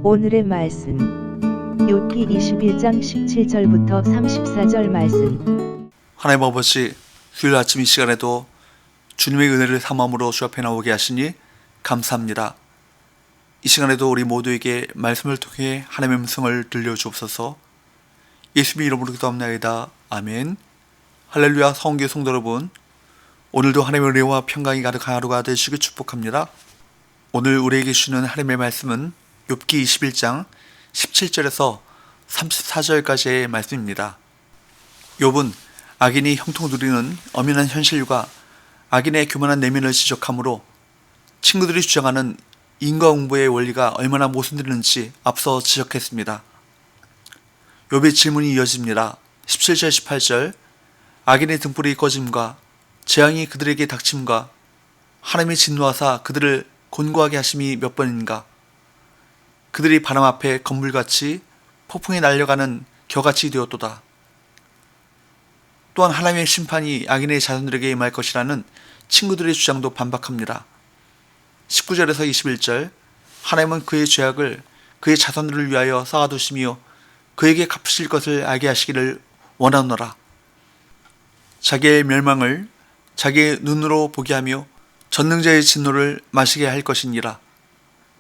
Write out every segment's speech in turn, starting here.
오늘의 말씀 욥기 21장 17절부터 34절 말씀. 하나님 아버지, 수요일 아침 이 시간에도 주님의 은혜를 삼함으로 주 앞에 나오게 하시니 감사합니다. 이 시간에도 우리 모두에게 말씀을 통해 하나님의 음성을 들려주옵소서. 예수님의 이름으로 기도합나이다. 아멘. 할렐루야. 성교 성도 여러분, 오늘도 하나님의 은혜와 평강이 가득한 하루가 되시길 축복합니다. 오늘 우리에게 주시는 하나님의 말씀은 욥기 21장 17절에서 34절까지의 말씀입니다. 욥은 악인이 형통 누리는 엄연한 현실과 악인의 교만한 내면을 지적하므로 친구들이 주장하는 인과응보의 원리가 얼마나 모순되는지 앞서 지적했습니다. 욥의 질문이 이어집니다. 17절 18절 악인의 등불이 꺼짐과 재앙이 그들에게 닥침과 하나님의 진노하사 그들을 곤고하게 하심이 몇 번인가. 그들이 바람 앞에 건물같이 폭풍에 날려가는 겨같이 되었도다. 또한 하나님의 심판이 악인의 자손들에게 임할 것이라는 친구들의 주장도 반박합니다. 19절에서 21절 하나님은 그의 죄악을 그의 자손들을 위하여 쌓아두시며 그에게 갚으실 것을 알게 하시기를 원하노라. 자기의 멸망을 자기의 눈으로 보게 하며 전능자의 진노를 마시게 할 것이니라.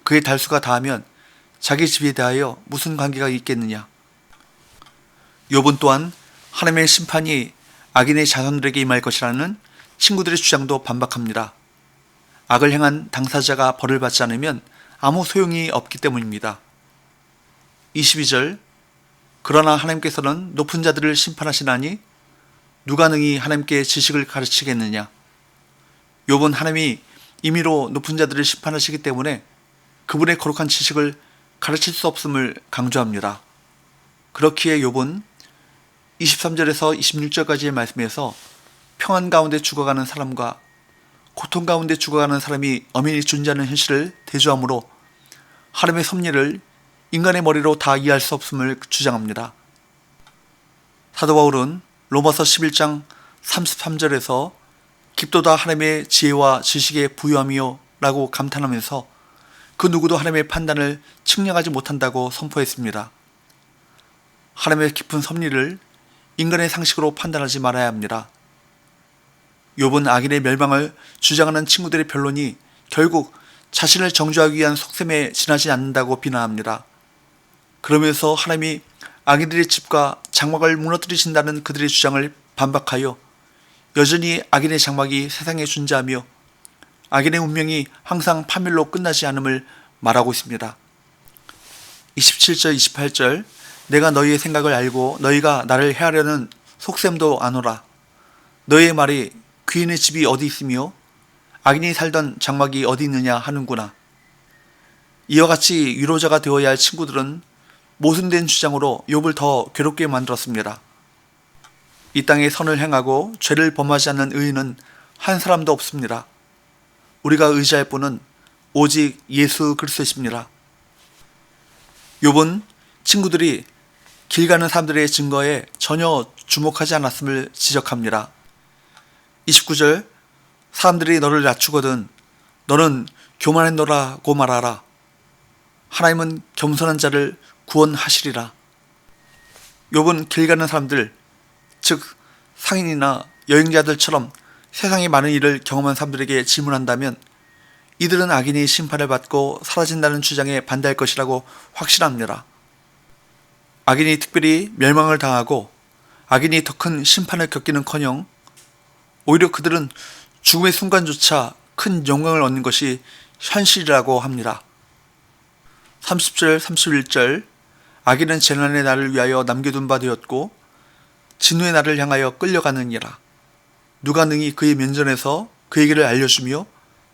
그의 달수가 다하면 자기 집에 대하여 무슨 관계가 있겠느냐. 욥은 또한 하나님의 심판이 악인의 자손들에게 임할 것이라는 친구들의 주장도 반박합니다. 악을 행한 당사자가 벌을 받지 않으면 아무 소용이 없기 때문입니다. 22절 그러나 하나님께서는 높은 자들을 심판하시나니 누가 능히 하나님께 지식을 가르치겠느냐. 욥은 하나님이 임의로 높은 자들을 심판하시기 때문에 그분의 거룩한 지식을 가르칠 수 없음을 강조합니다. 그렇기에 욥은 23절에서 26절까지의 말씀에서 평안 가운데 죽어가는 사람과 고통 가운데 죽어가는 사람이 엄연히 존재하는 현실을 대조하므로 하나님의 섭리를 인간의 머리로 다 이해할 수 없음을 주장합니다. 사도 바울은 로마서 11장 33절에서 깊도다 하나님의 지혜와 지식의 부유함이요 라고 감탄하면서 그 누구도 하나님의 판단을 측량하지 못한다고 선포했습니다. 하나님의 깊은 섭리를 인간의 상식으로 판단하지 말아야 합니다. 욥은 악인의 멸망을 주장하는 친구들의 변론이 결국 자신을 정죄하기 위한 속셈에 지나지 않는다고 비난합니다. 그러면서 하나님이 악인들의 집과 장막을 무너뜨리신다는 그들의 주장을 반박하여 여전히 악인의 장막이 세상에 존재하며 악인의 운명이 항상 파멸로 끝나지 않음을 말하고 있습니다. 27절 28절 내가 너희의 생각을 알고 너희가 나를 해하려는 속셈도 아노라. 너희의 말이 귀인의 집이 어디 있으며 악인이 살던 장막이 어디 있느냐 하는구나. 이와 같이 위로자가 되어야 할 친구들은 모순된 주장으로 욥을 더 괴롭게 만들었습니다. 이 땅에 선을 행하고 죄를 범하지 않는 의인은 한 사람도 없습니다. 우리가 의지할 분은 오직 예수 그리스도십니다. 욥은 친구들이 길 가는 사람들의 증거에 전혀 주목하지 않았음을 지적합니다. 29절 사람들이 너를 낮추거든 너는 교만했노라고 말하라. 하나님은 겸손한 자를 구원하시리라. 욥은 길 가는 사람들, 즉 상인이나 여행자들처럼 세상의 많은 일을 경험한 사람들에게 질문한다면 이들은 악인이 심판을 받고 사라진다는 주장에 반대할 것이라고 확신합니다. 악인이 특별히 멸망을 당하고 악인이 더 큰 심판을 겪기는커녕 오히려 그들은 죽음의 순간조차 큰 영광을 얻는 것이 현실이라고 합니다. 30절 31절 악인은 재난의 날을 위하여 남겨둔 바 되었고 진노의 날을 향하여 끌려가느니라. 누가 능히 그의 면전에서 그에게를 알려주며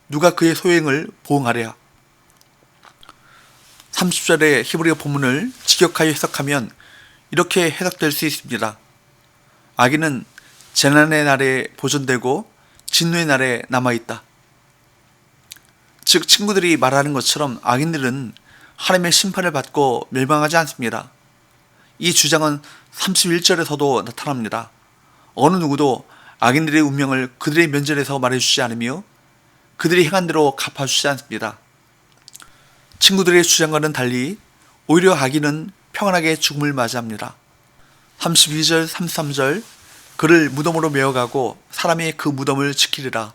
누가 그의 소행을 보응하랴. 30절의 히브리어 본문을 직역하여 해석하면 이렇게 해석될 수 있습니다. 악인은 재난의 날에 보존되고 진노의 날에 남아있다. 즉 친구들이 말하는 것처럼 악인들은 하나님의 심판을 받고 멸망하지 않습니다. 이 주장은 31절에서도 나타납니다. 어느 누구도 악인들의 운명을 그들의 면전에서 말해주지 않으며 그들이 행한 대로 갚아주지 않습니다. 친구들의 주장과는 달리 오히려 아기는 평안하게 죽음을 맞이합니다. 32절, 33절 그를 무덤으로 메어가고 사람이 그 무덤을 지키리라.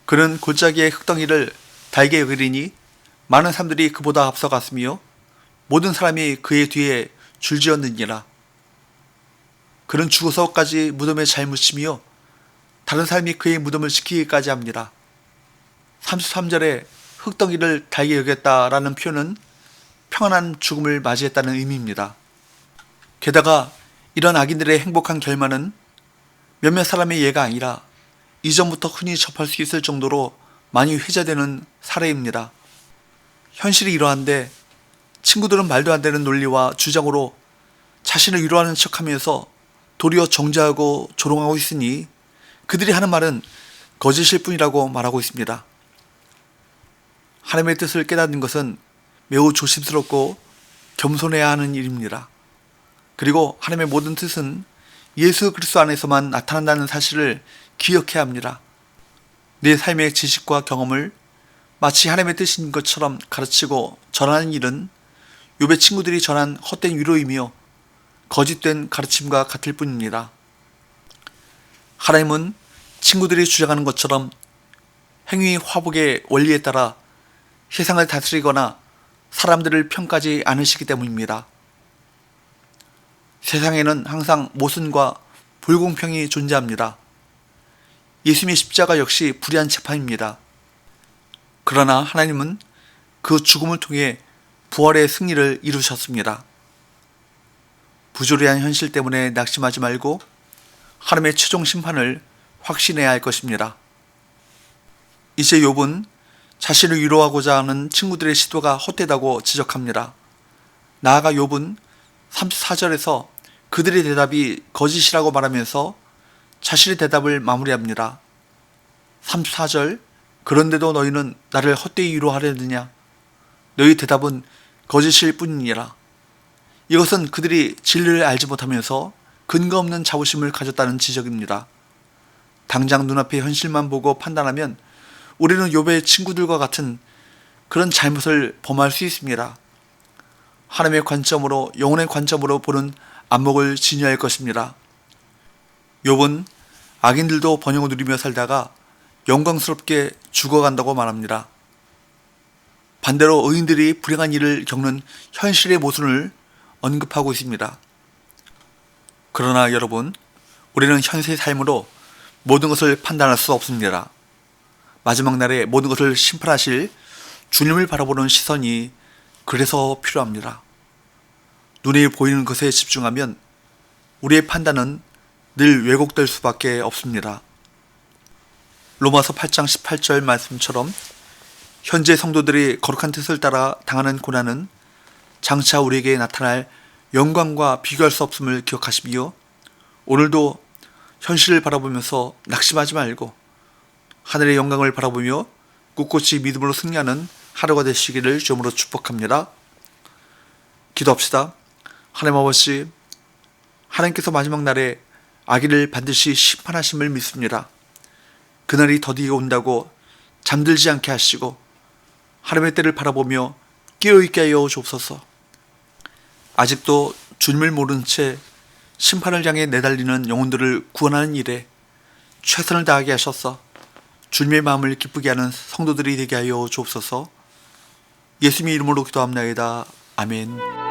그는 골짜기의 흙덩이를 달게 여기리니 많은 사람들이 그보다 앞서갔으며 모든 사람이 그의 뒤에 줄지었느니라. 그는 죽어서까지 무덤에 잘 묻히며 다른 사람이 그의 무덤을 지키기까지 합니다. 33절에 흙덩이를 달게 여겼다라는 표현은 평안한 죽음을 맞이했다는 의미입니다. 게다가 이런 악인들의 행복한 결말은 몇몇 사람의 예가 아니라 이전부터 흔히 접할 수 있을 정도로 많이 회자되는 사례입니다. 현실이 이러한데 친구들은 말도 안 되는 논리와 주장으로 자신을 위로하는 척하면서 도리어 정죄하고 조롱하고 있으니 그들이 하는 말은 거짓일 뿐이라고 말하고 있습니다. 하나님의 뜻을 깨닫는 것은 매우 조심스럽고 겸손해야 하는 일입니다. 그리고 하나님의 모든 뜻은 예수 그리스도 안에서만 나타난다는 사실을 기억해야 합니다. 내 삶의 지식과 경험을 마치 하나님의 뜻인 것처럼 가르치고 전하는 일은 욥의 친구들이 전한 헛된 위로이며 거짓된 가르침과 같을 뿐입니다. 하나님은 친구들이 주장하는 것처럼 행위 화복의 원리에 따라 세상을 다스리거나 사람들을 평가하지 않으시기 때문입니다. 세상에는 항상 모순과 불공평이 존재합니다. 예수님의 십자가 역시 불의한 재판입니다. 그러나 하나님은 그 죽음을 통해 부활의 승리를 이루셨습니다. 부조리한 현실 때문에 낙심하지 말고 하나님의 최종 심판을 확신해야 할 것입니다. 이제 욥은 자신을 위로하고자 하는 친구들의 시도가 헛되다고 지적합니다. 나아가 욥은 34절에서 그들의 대답이 거짓이라고 말하면서 자신의 대답을 마무리합니다. 34절 그런데도 너희는 나를 헛되이 위로하려느냐? 너희 대답은 거짓일 뿐이니라. 이것은 그들이 진리를 알지 못하면서 근거 없는 자부심을 가졌다는 지적입니다. 당장 눈앞의 현실만 보고 판단하면 우리는 욥의 친구들과 같은 그런 잘못을 범할 수 있습니다. 하나님의 관점으로, 영혼의 관점으로 보는 안목을 지녀야 할 것입니다. 욥은 악인들도 번영을 누리며 살다가 영광스럽게 죽어간다고 말합니다. 반대로 의인들이 불행한 일을 겪는 현실의 모순을 언급하고 있습니다. 그러나 여러분, 우리는 현세의 삶으로 모든 것을 판단할 수 없습니다. 마지막 날에 모든 것을 심판하실 주님을 바라보는 시선이 그래서 필요합니다. 눈에 보이는 것에 집중하면 우리의 판단은 늘 왜곡될 수밖에 없습니다. 로마서 8장 18절 말씀처럼 현재 성도들이 거룩한 뜻을 따라 당하는 고난은 장차 우리에게 나타날 영광과 비교할 수 없음을 기억하시며 오늘도 현실을 바라보면서 낙심하지 말고 하늘의 영광을 바라보며 꿋꿋이 믿음으로 승리하는 하루가 되시기를 주님으로 축복합니다. 기도합시다. 하나님 아버지, 하나님께서 마지막 날에 악인을 반드시 심판하심을 믿습니다. 그날이 더디게 온다고 잠들지 않게 하시고 하나님의 때를 바라보며 깨어있게 하여 주옵소서. 아직도 주님을 모른 채 심판을 향해 내달리는 영혼들을 구원하는 일에 최선을 다하게 하셔서 주님의 마음을 기쁘게 하는 성도들이 되게 하여 주옵소서. 예수님의 이름으로 기도합나이다. 아멘.